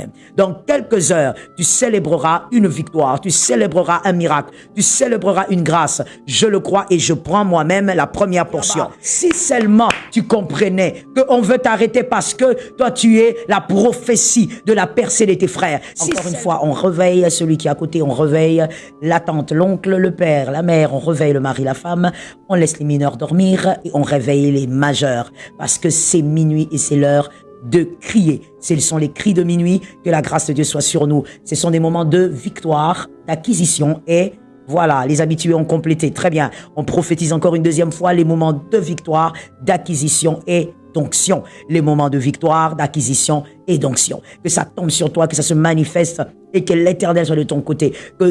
moi-même. Dans quelques heures, tu célébreras une victoire, tu célébreras un miracle, tu célébreras une grâce. Je le crois et je prends moi-même la première portion. Si seulement tu comprenais qu'on veut t'arrêter parce que toi tu es la prophétie de la percée de tes frères. Encore une fois, on réveille celui qui est à côté, on réveille la tante, l'oncle, le père, la mère, on réveille le mari, la femme, on laisse les mineurs dormir et on réveille les majeurs parce que c'est minuit et c'est l'heure de crier. Ce sont les cris de minuit, que la grâce de Dieu soit sur nous. Ce sont des moments de victoire, d'acquisition et voilà, les habitués ont complété. Très bien. On prophétise encore une deuxième fois les moments de victoire, d'acquisition et d'onction. Les moments de victoire, d'acquisition et d'onction. Que ça tombe sur toi, que ça se manifeste et que l'Éternel soit de ton côté. Que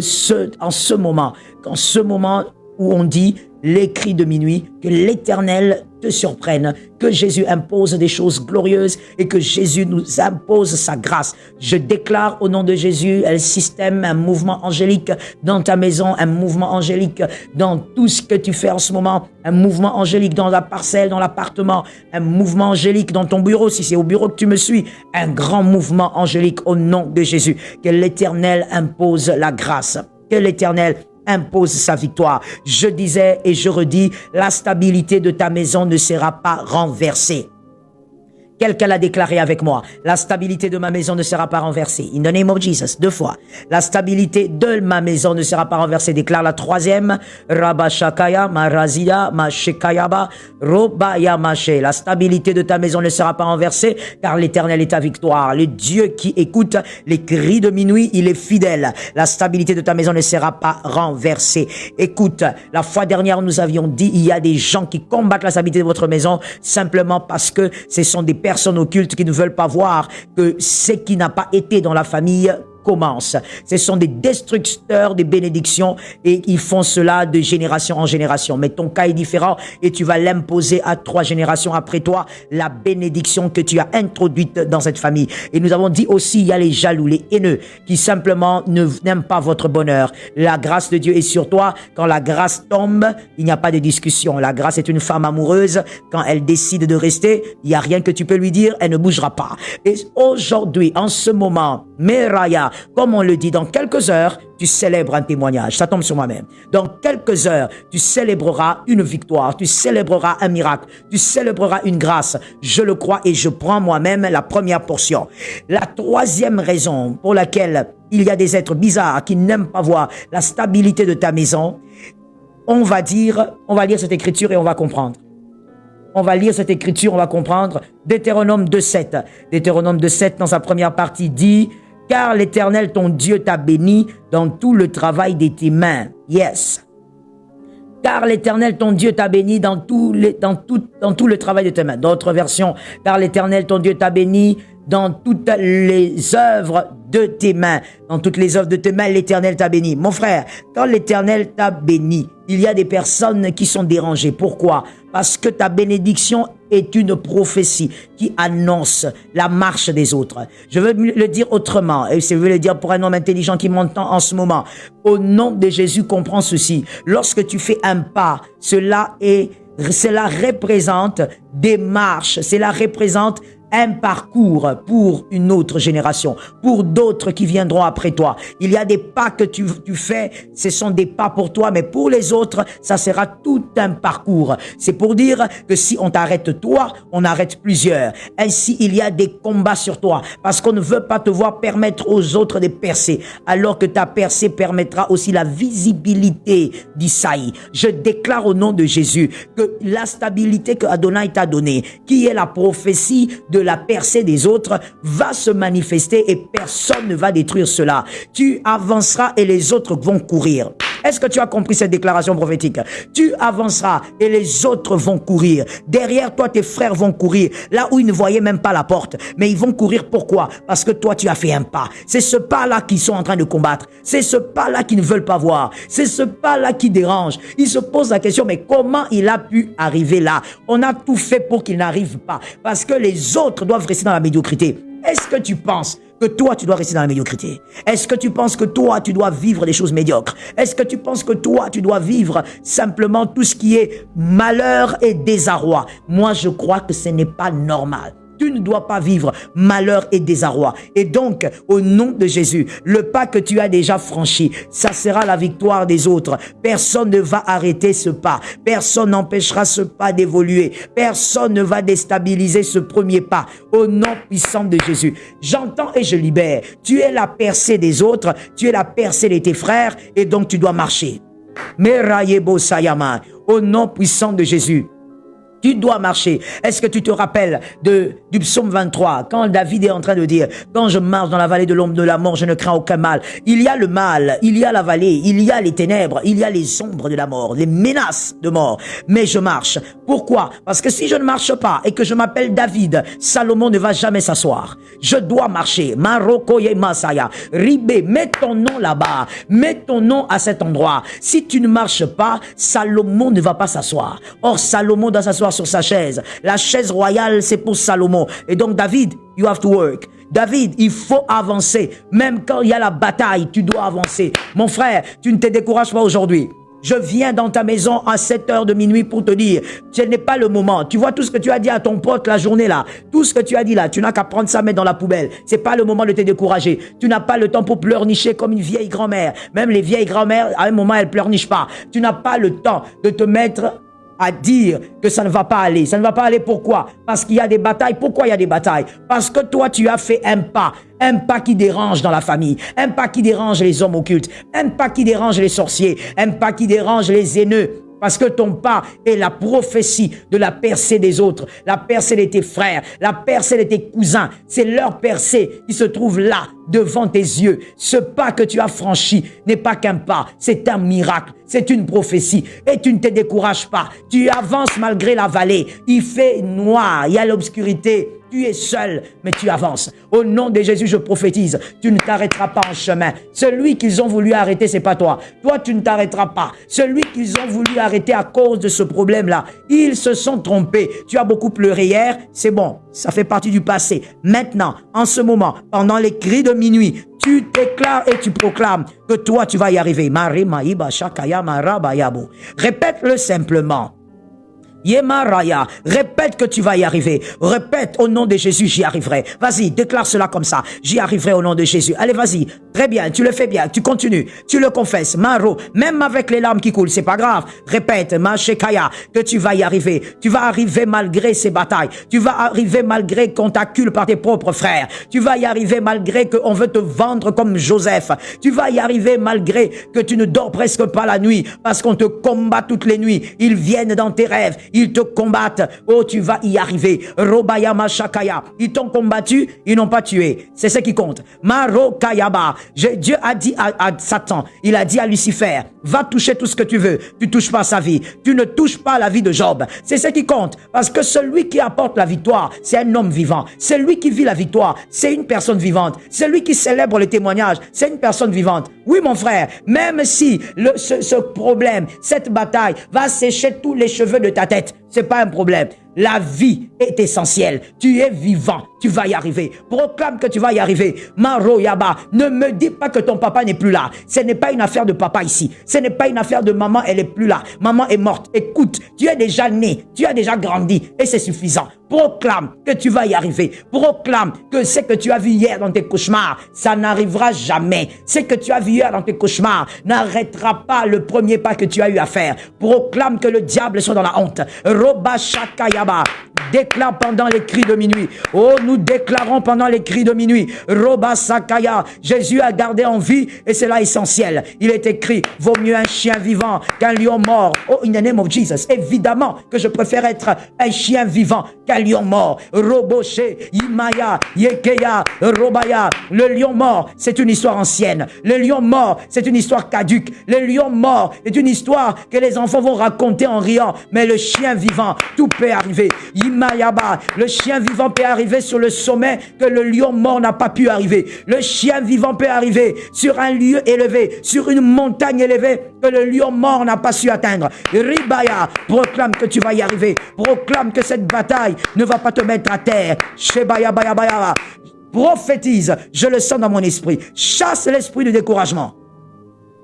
en ce moment où on dit les cris de minuit, que l'Éternel te surprenne, que Jésus impose des choses glorieuses et que Jésus nous impose sa grâce. Je déclare au nom de Jésus un système, un mouvement angélique dans ta maison, un mouvement angélique dans tout ce que tu fais en ce moment, un mouvement angélique dans la parcelle, dans l'appartement, un mouvement angélique dans ton bureau, si c'est au bureau que tu me suis, un grand mouvement angélique au nom de Jésus. Que l'Éternel impose la grâce, que l'Éternel impose sa victoire. Je disais et je redis, la stabilité de ta maison ne sera pas renversée. Quelqu'un l'a déclaré avec moi. La stabilité de ma maison ne sera pas renversée. In the name of Jesus. 2 fois. La stabilité de ma maison ne sera pas renversée. Déclare la 3e. Rabashakaya, Marazia, Mashekayaba, Robaya Maché. La stabilité de ta maison ne sera pas renversée, car l'Éternel est ta victoire. Le Dieu qui écoute les cris de minuit, il est fidèle. La stabilité de ta maison ne sera pas renversée. Écoute, la fois dernière, nous avions dit, il y a des gens qui combattent la stabilité de votre maison simplement parce que ce sont des personnes occultes qui ne veulent pas voir que ce qui n'a pas été dans la famille commence. Ce sont des destructeurs des bénédictions et ils font cela de génération en génération. Mais ton cas est différent et tu vas l'imposer à 3 générations après toi, la bénédiction que tu as introduite dans cette famille. Et nous avons dit aussi, il y a les jaloux, les haineux, qui simplement n'aiment pas votre bonheur. La grâce de Dieu est sur toi. Quand la grâce tombe, il n'y a pas de discussion. La grâce est une femme amoureuse. Quand elle décide de rester, il n'y a rien que tu peux lui dire, elle ne bougera pas. Et aujourd'hui, en ce moment, Meraya, comme on le dit, dans quelques heures, tu célèbres un témoignage. Ça tombe sur moi-même. Dans quelques heures, tu célébreras une victoire, tu célébreras un miracle, tu célébreras une grâce. Je le crois et je prends moi-même la première portion. La 3e raison pour laquelle il y a des êtres bizarres qui n'aiment pas voir la stabilité de ta maison, on va lire cette écriture et on va comprendre. On va lire cette écriture, on va comprendre. Deutéronome 2:7. Deutéronome 2:7, dans sa première partie, dit: car l'Éternel, ton Dieu, t'a béni dans tout le travail de tes mains. Yes. Car l'Éternel, ton Dieu, t'a béni dans tout le travail de tes mains. D'autres versions, car l'Éternel, ton Dieu, t'a béni dans toutes les œuvres de tes mains. Dans toutes les œuvres de tes mains, l'Éternel t'a béni. Mon frère, quand l'Éternel t'a béni, il y a des personnes qui sont dérangées. Pourquoi? Parce que ta bénédiction est une prophétie qui annonce la marche des autres. Je veux le dire autrement, et je veux le dire pour un homme intelligent qui m'entend en ce moment. Au nom de Jésus, comprends ceci. Lorsque tu fais un pas, cela représente des marches, cela représente un parcours pour une autre génération, pour d'autres qui viendront après toi. Il y a des pas que tu fais, ce sont des pas pour toi, mais pour les autres, ça sera tout un parcours. C'est pour dire que si on t'arrête toi, on arrête plusieurs. Ainsi, il y a des combats sur toi, parce qu'on ne veut pas te voir permettre aux autres de percer, alors que ta percée permettra aussi la visibilité d'Isaïe. Je déclare au nom de Jésus que la stabilité que Adonai t'a donnée, qui est la prophétie de la percée des autres, va se manifester et personne ne va détruire cela. Tu avanceras et les autres vont courir. Est-ce que tu as compris cette déclaration prophétique? Tu avanceras et les autres vont courir. Derrière toi, tes frères vont courir. Là où ils ne voyaient même pas la porte. Mais ils vont courir pourquoi? Parce que toi, tu as fait un pas. C'est ce pas-là qu'ils sont en train de combattre. C'est ce pas-là qu'ils ne veulent pas voir. C'est ce pas-là qui dérange. Ils se posent la question, mais comment il a pu arriver là? On a tout fait pour qu'il n'arrive pas. Parce que les autres doivent rester dans la médiocrité. Est-ce que tu penses que toi, tu dois rester dans la médiocrité? Est-ce que tu penses que toi, tu dois vivre des choses médiocres? Est-ce que tu penses que toi, tu dois vivre simplement tout ce qui est malheur et désarroi? Moi, je crois que ce n'est pas normal. Tu ne dois pas vivre malheur et désarroi. Et donc, au nom de Jésus, le pas que tu as déjà franchi, ça sera la victoire des autres. Personne ne va arrêter ce pas. Personne n'empêchera ce pas d'évoluer. Personne ne va déstabiliser ce premier pas. Au nom puissant de Jésus, j'entends et je libère. Tu es la percée des autres, tu es la percée de tes frères, et donc tu dois marcher. Merayebo Sayama, au nom puissant de Jésus. Tu dois marcher. Est-ce que tu te rappelles du psaume 23, quand David est en train de dire, quand je marche dans la vallée de l'ombre de la mort, je ne crains aucun mal. Il y a le mal, il y a la vallée, il y a les ténèbres, il y a les ombres de la mort, les menaces de mort. Mais je marche. Pourquoi? Parce que si je ne marche pas et que je m'appelle David, Salomon ne va jamais s'asseoir. Je dois marcher. Marokoye Masaya. Ribé, mets ton nom là-bas. Mets ton nom à cet endroit. Si tu ne marches pas, Salomon ne va pas s'asseoir. Or, Salomon doit s'asseoir sur sa chaise. La chaise royale, c'est pour Salomon. Et donc, David, you have to work. David, il faut avancer. Même quand il y a la bataille, tu dois avancer. Mon frère, tu ne te décourages pas aujourd'hui. Je viens dans ta maison à 7 heures de minuit pour te dire, ce n'est pas le moment. Tu vois tout ce que tu as dit à ton pote la journée là, tout ce que tu as dit là, tu n'as qu'à prendre ça, mettre dans la poubelle. C'est pas le moment de te décourager. Tu n'as pas le temps pour pleurnicher comme une vieille grand-mère. Même les vieilles grand-mères, à un moment, elles pleurnichent pas. Tu n'as pas le temps de te mettre à dire que ça ne va pas aller. Ça ne va pas aller pourquoi? Parce qu'il y a des batailles. Pourquoi il y a des batailles? Parce que toi, tu as fait un pas qui dérange dans la famille, un pas qui dérange les hommes occultes, un pas qui dérange les sorciers, un pas qui dérange les haineux. Parce que ton pas est la prophétie de la percée des autres, la percée de tes frères, la percée de tes cousins. C'est leur percée qui se trouve là, devant tes yeux. Ce pas que tu as franchi n'est pas qu'un pas, c'est un miracle, c'est une prophétie. Et tu ne te décourages pas. Tu avances malgré la vallée. Il fait noir, il y a l'obscurité. Tu es seul, mais tu avances. Au nom de Jésus, je prophétise, tu ne t'arrêteras pas en chemin. Celui qu'ils ont voulu arrêter, c'est pas toi. Toi, tu ne t'arrêteras pas. Celui qu'ils ont voulu arrêter à cause de ce problème-là, ils se sont trompés. Tu as beaucoup pleuré hier, c'est bon, ça fait partie du passé. Maintenant, en ce moment, pendant les cris de minuit, tu déclares et tu proclames que toi, tu vas y arriver. Répète-le simplement. Yemaraya, répète que tu vas y arriver. Répète au nom de Jésus, j'y arriverai. Vas-y, déclare cela comme ça. J'y arriverai au nom de Jésus. Allez, vas-y. Très bien, tu le fais bien, tu continues, tu le confesses. Maro, même avec les larmes qui coulent, c'est pas grave. Répète, Mashekaya, que tu vas y arriver. Tu vas arriver malgré ces batailles. Tu vas arriver malgré qu'on t'accule par tes propres frères. Tu vas y arriver malgré qu'on veut te vendre comme Joseph. Tu vas y arriver malgré que tu ne dors presque pas la nuit parce qu'on te combat toutes les nuits. Ils viennent dans tes rêves. Ils te combattent. Oh, tu vas y arriver. Robaya Mashakaya. Ils t'ont combattu, ils n'ont pas tué. C'est ce qui compte. Maro Kayaba. Dieu a dit à Satan, il a dit à Lucifer, va toucher tout ce que tu veux. Tu touches pas sa vie. Tu ne touches pas la vie de Job. C'est ce qui compte. Parce que celui qui apporte la victoire, c'est un homme vivant. Celui qui vit la victoire, c'est une personne vivante. Celui qui célèbre le témoignage, c'est une personne vivante. Oui, mon frère, même si ce problème, cette bataille va sécher tous les cheveux de ta tête, c'est pas un problème. La vie est essentielle. Tu es vivant. Tu vas y arriver. Proclame que tu vas y arriver. Maro Yaba, ne me dis pas que ton papa n'est plus là. Ce n'est pas une affaire de papa ici. Ce n'est pas une affaire de maman, elle est plus là. Maman est morte. Écoute, tu es déjà né. Tu as déjà grandi. Et c'est suffisant. Proclame que tu vas y arriver. Proclame que ce que tu as vu hier dans tes cauchemars, ça n'arrivera jamais. Ce que tu as vu hier dans tes cauchemars n'arrêtera pas le premier pas que tu as eu à faire. Proclame que le diable soit dans la honte. Roba Shakayaba. Déclare pendant les cris de minuit. Oh, nous déclarons pendant les cris de minuit. Roba Sakaya. Jésus a gardé en vie et c'est là essentiel. Il est écrit, vaut mieux un chien vivant qu'un lion mort. Oh, in the name of Jesus. Évidemment que je préfère être un chien vivant qu'un lion mort. Roboshe, Imaya, Yekeya, Robaya. Le lion mort, c'est une histoire ancienne. Le lion mort, c'est une histoire caduque. Le lion mort est une histoire que les enfants vont raconter en riant. Mais le chien vivant, tout peut arriver. Imayaba, le chien vivant peut arriver sur le sommet que le lion mort n'a pas pu arriver. Le chien vivant peut arriver sur un lieu élevé, sur une montagne élevée que le lion mort n'a pas su atteindre. Ribaya, proclame que tu vas y arriver. Proclame que cette bataille ne va pas te mettre à terre. Shebaya baya baya. Prophétise, je le sens dans mon esprit. Chasse l'esprit de découragement.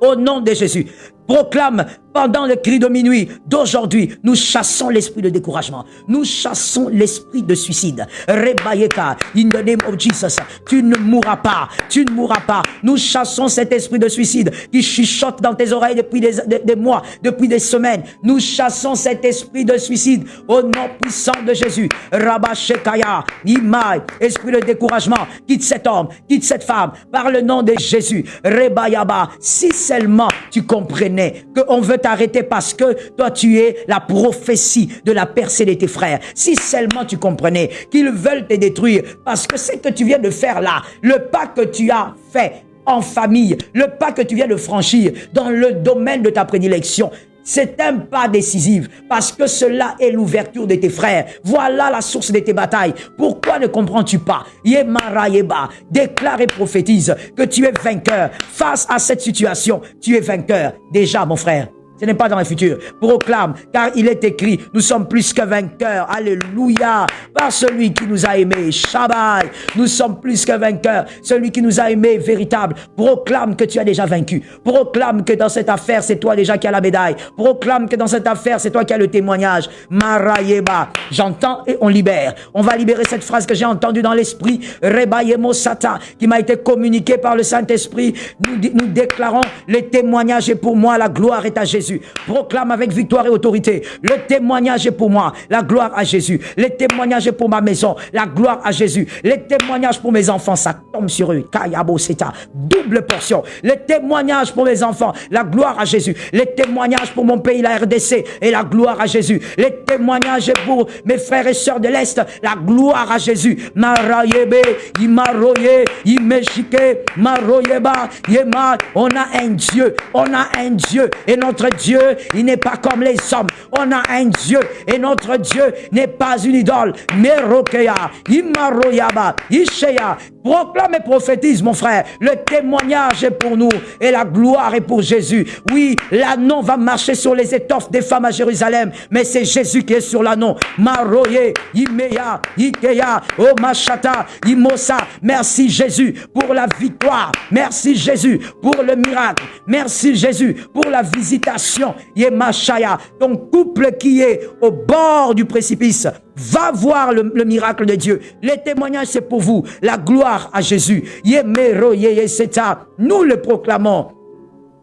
Au nom de Jésus, Proclame pendant le cri de minuit d'aujourd'hui, nous chassons l'esprit de découragement. Nous chassons l'esprit de suicide. Rebayeka, in the name of Jesus. Tu ne mourras pas. Tu ne mourras pas. Nous chassons cet esprit de suicide qui chuchote dans tes oreilles depuis des mois, depuis des semaines. Nous chassons cet esprit de suicide au nom puissant de Jésus. Rabashekaya, Imai, esprit de découragement, quitte cet homme, quitte cette femme, par le nom de Jésus. Rebayaba, si seulement tu comprenais qu'on veut t'arrêter parce que toi tu es la prophétie de la percée de tes frères. Si seulement tu comprenais qu'ils veulent te détruire parce que ce que tu viens de faire là, le pas que tu as fait en famille, le pas que tu viens de franchir dans le domaine de ta prédilection, c'est un pas décisif parce que cela est l'ouverture de tes frères. Voilà la source de tes batailles. Pourquoi ne comprends-tu pas? Yemara Yeba, déclare et prophétise que tu es vainqueur. Face à cette situation, tu es vainqueur. Déjà, mon frère. Ce n'est pas dans le futur. Proclame, car il est écrit, nous sommes plus que vainqueurs. Alléluia. Par celui qui nous a aimés. Shabbat. Nous sommes plus que vainqueurs. Celui qui nous a aimés, véritable. Proclame que tu as déjà vaincu. Proclame que dans cette affaire, c'est toi déjà qui as la médaille. Proclame que dans cette affaire, c'est toi qui as le témoignage. Marayeba. J'entends et on libère. On va libérer cette phrase que j'ai entendue dans l'esprit. Rebayemo Sata, qui m'a été communiquée par le Saint-Esprit. Nous déclarons, le témoignage est pour moi, la gloire est à Jésus. Proclame avec victoire et autorité. Le témoignage est pour moi, la gloire à Jésus. Le témoignage est pour ma maison, la gloire à Jésus. Le témoignage pour mes enfants, ça tombe sur eux. Kayabo Seta, double portion. Le témoignage pour mes enfants, la gloire à Jésus. Le témoignage pour mon pays, la RDC, et la gloire à Jésus. Le témoignage est pour mes frères et sœurs de l'Est, la gloire à Jésus. Marayebe, Imaroye, Imeshike, Maroyeba, Yema. On a un Dieu, et notre Dieu, il n'est pas comme les hommes. On a un Dieu et notre Dieu n'est pas une idole. Merokeya, Imaroyaba, Isheya. Proclame et prophétise, mon frère. Le témoignage est pour nous et la gloire est pour Jésus. Oui, l'anneau va marcher sur les étoffes des femmes à Jérusalem, mais c'est Jésus qui est sur l'anneau. Maroye, Imeya, Ikeya, Omashata, Imosa. Merci Jésus pour la victoire. Merci Jésus pour le miracle. Merci Jésus pour la visitation. Yemashaya, ton couple qui est au bord du précipice, va voir le miracle de Dieu. Les témoignages, c'est pour vous. La gloire à Jésus. Yemero Yeyeseta. Nous le proclamons.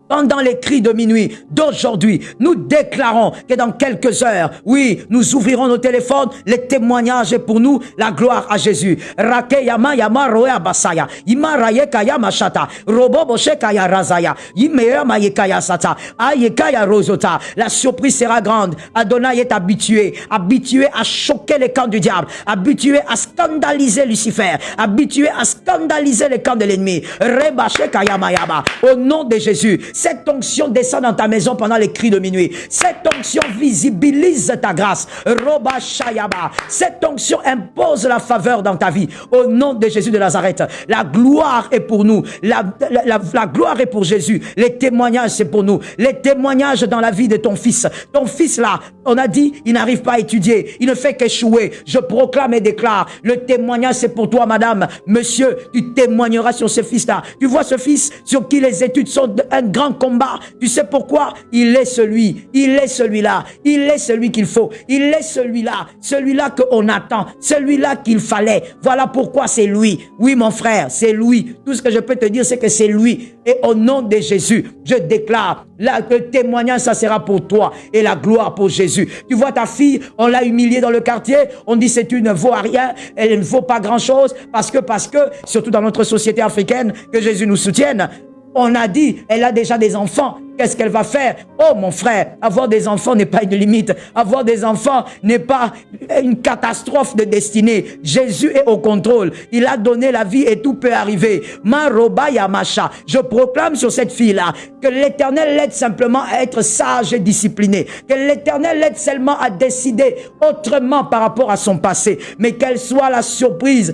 Pendant les cris de minuit d'aujourd'hui, nous déclarons que dans quelques heures, oui, nous ouvrirons nos téléphones, les témoignages est pour nous, la gloire à Jésus. Rakeyama yama roya basaya, imaraye kaya mashata, robo boshe kaya razaya, imeya mayekaya sata, ayekaya rozota. La surprise sera grande. Adonai est habitué à choquer les camps du diable, habitué à scandaliser Lucifer, habitué à scandaliser les camps de l'ennemi. Rebashe kaya mayaba. Au nom de Jésus. Cette onction descend dans ta maison pendant les cris de minuit. Cette onction visibilise ta grâce. Roba Shayaba. Cette onction impose la faveur dans ta vie. Au nom de Jésus de Nazareth. La gloire est pour nous. La gloire est pour Jésus. Les témoignages, c'est pour nous. Les témoignages dans la vie de ton fils. Ton fils là, on a dit, il n'arrive pas à étudier. Il ne fait qu'échouer. Je proclame et déclare. Le témoignage, c'est pour toi, madame, monsieur. Tu témoigneras sur ce fils-là. Tu vois ce fils sur qui les études sont un grand combat. Tu sais pourquoi? Il est celui-là, il est celui qu'il faut, il est celui-là qu'on attend, celui-là qu'il fallait. Voilà pourquoi c'est lui. Oui, mon frère, c'est lui. Tout ce que je peux te dire, c'est que c'est lui. Et au nom de Jésus, je déclare, le témoignage, ça sera pour toi et la gloire pour Jésus. Tu vois ta fille, on l'a humiliée dans le quartier, on dit c'est une ne vaut à rien, elle ne vaut pas grand-chose parce que, surtout dans notre société africaine, que Jésus nous soutienne. On a dit, elle a déjà des enfants. Qu'est-ce qu'elle va faire? Oh mon frère, avoir des enfants n'est pas une limite. Avoir des enfants n'est pas une catastrophe de destinée. Jésus est au contrôle. Il a donné la vie et tout peut arriver. Maroba Yamasha. Je proclame sur cette fille-là que l'Éternel l'aide simplement à être sage et discipliné. Que l'Éternel l'aide seulement à décider autrement par rapport à son passé. Mais qu'elle soit la surprise.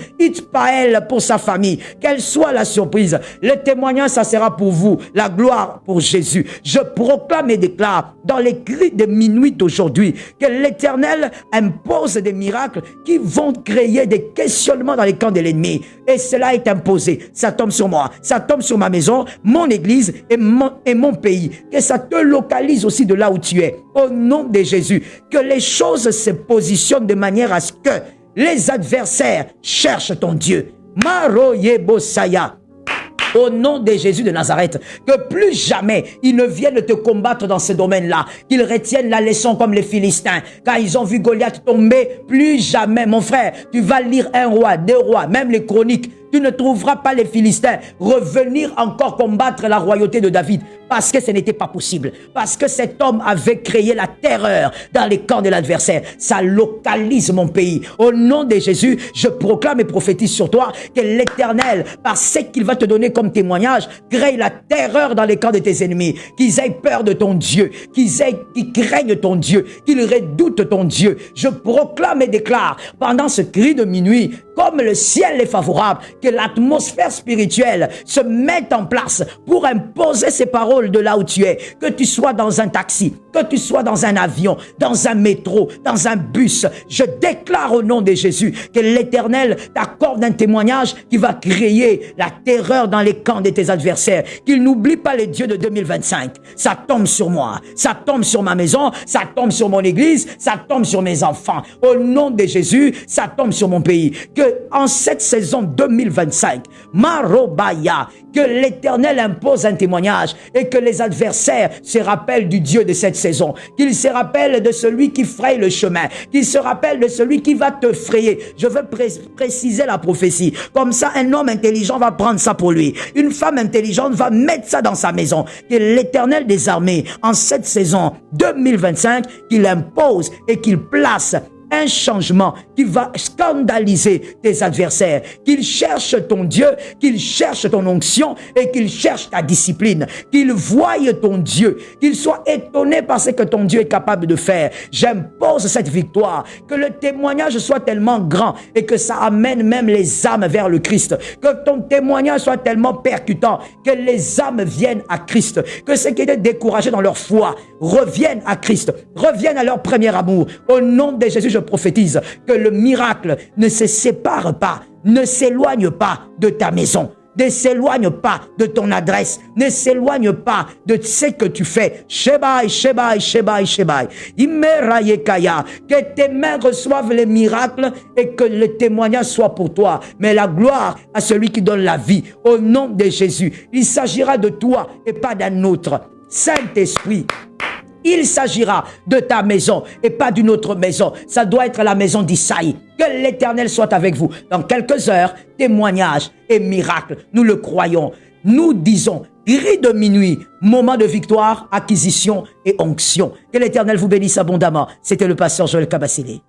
Pas elle pour sa famille. Qu'elle soit la surprise. Le témoignage, ça sera pour vous. La gloire pour Jésus. je proclame et déclare dans les cris de minuit d'aujourd'hui que l'Éternel impose des miracles qui vont créer des questionnements dans les camps de l'ennemi. Et cela est imposé. Ça tombe sur moi, ça tombe sur ma maison, mon église et mon pays. Que ça te localise aussi de là où tu es. Au nom de Jésus, que les choses se positionnent de manière à ce que les adversaires cherchent ton Dieu. Maroyebosaya. Au nom de Jésus de Nazareth, que plus jamais ils ne viennent te combattre dans ce domaine-là, qu'ils retiennent la leçon comme les Philistins. Quand ils ont vu Goliath tomber, plus jamais, mon frère, tu vas lire 1 roi, 2 rois, même les chroniques, tu ne trouveras pas les Philistins revenir encore combattre la royauté de David, parce que ce n'était pas possible, parce que cet homme avait créé la terreur dans les camps de l'adversaire. Ça localise mon pays. Au nom de Jésus, je proclame et prophétise sur toi que l'Éternel, par ce qu'il va te donner comme témoignage, crée la terreur dans les camps de tes ennemis, qu'ils aient peur de ton Dieu, qu'ils craignent ton Dieu, qu'ils redoutent ton Dieu. Je proclame et déclare pendant ce cri de minuit, comme le ciel est favorable, que l'atmosphère spirituelle se mette en place pour imposer ces paroles de là où tu es. Que tu sois dans un taxi, que tu sois dans un avion, dans un métro, dans un bus. Je déclare au nom de Jésus que l'Éternel t'accorde un témoignage qui va créer la terreur dans les camps de tes adversaires. Qu'il n'oublie pas les dieux de 2025. Ça tombe sur moi, ça tombe sur ma maison, ça tombe sur mon église, ça tombe sur mes enfants. Au nom de Jésus, ça tombe sur mon pays. Que en cette saison 2025, Marobaya, que l'Éternel impose un témoignage et que les adversaires se rappellent du Dieu de cette saison, qu'ils se rappellent de celui qui fraye le chemin, qu'ils se rappellent de celui qui va te frayer. Je veux préciser la prophétie. Comme ça, un homme intelligent va prendre ça pour lui. Une femme intelligente va mettre ça dans sa maison. Que l'Éternel des armées, en cette saison 2025, qu'il impose et qu'il place un changement qui va scandaliser tes adversaires, qu'ils cherchent ton Dieu, qu'ils cherchent ton onction et qu'ils cherchent ta discipline, qu'ils voient ton Dieu, qu'ils soient étonnés par ce que ton Dieu est capable de faire. J'impose cette victoire, que le témoignage soit tellement grand et que ça amène même les âmes vers le Christ, que ton témoignage soit tellement percutant que les âmes viennent à Christ, que ceux qui étaient découragés dans leur foi reviennent à Christ, reviennent à leur premier amour. Au nom de Jésus, je prophétise que le miracle ne se sépare pas, ne s'éloigne pas de ta maison, ne s'éloigne pas de ton adresse, ne s'éloigne pas de ce que tu fais. Shebai, Shebai, Shebai, Shebai. Imerayekaya. Que tes mains reçoivent les miracles et que le témoignage soit pour toi. Mais la gloire à celui qui donne la vie. Au nom de Jésus, il s'agira de toi et pas d'un autre. Saint-Esprit, il s'agira de ta maison et pas d'une autre maison. Ça doit être la maison d'Isaïe. Que l'Éternel soit avec vous. Dans quelques heures, témoignages et miracles, nous le croyons. Nous disons, cri de minuit, moment de victoire, acquisition et onction. Que l'Éternel vous bénisse abondamment. C'était le pasteur Joël Kabasile.